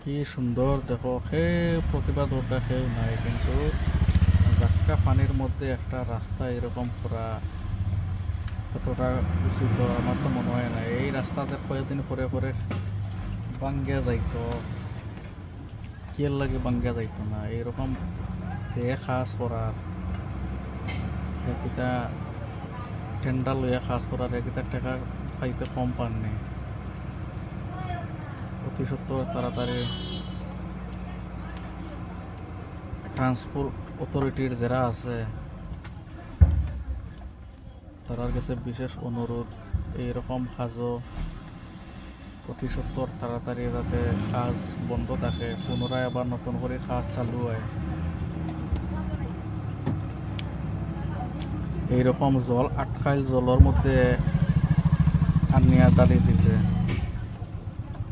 কি সুন্দর দেখো, সে প্রতিবাদ ওটা কেউ নাই, কিন্তু জাটকা পানির মধ্যে একটা রাস্তা এরকম করা কতটা উচিত আমার তো মনে হয় না। এই রাস্তাতে কয়েকদিন পরে পরে ভাঙ্গিয়া যাইতো, কি লাগে ভাঙ্গিয়া যাইতো না এইরকম সে খাস করার একটা টেন্ডার লইয়া খাস করার একটা টাকা পাইতে কম পাননি। অতি সত্তর তাড়াতাড়ি ট্রান্সপোর্ট অথরিটির যারা আছে তার কাছে বিশেষ অনুরোধ, এইরকম কাজও অতি সত্তর তাড়াতাড়ি যাতে কাজ বন্ধ থাকে, পুনরায় আবার নতুন করে কাজ চালু হয়। এইরকম জল আটকাইল, জলের মধ্যে আনিয়া দাঁড়িয়ে দিছে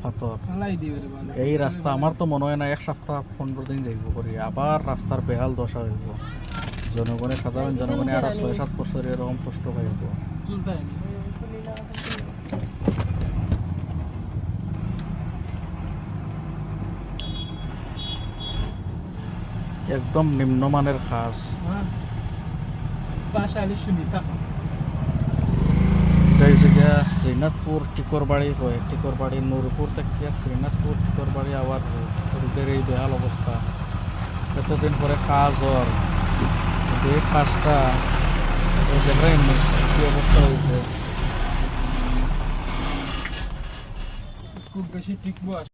পাথর। এই রাস্তা আমার তো মনে হয় না 1 সপ্তাহ 15 দিন যাইব করি, আবার রাস্তার বেহাল দশা হইব। জনগণে, সাধারণ জনগণে আরো 6-7 বছর এরকম কষ্ট পাইব। একদম নিম্নমানের কাজ। শ্রীনাথপুর টিকরবাড়ি হয়, টিকরবাড়ি নূরপুর থেকে শ্রীনাথপুর টিকরবাড়ি আবার রোডের এই বেহাল অবস্থা। এতদিন পরে কাজ হওয়ার এই কাজটা এই জায়গায় কি অবস্থা হয়েছে, খুব বেশি টিকবো।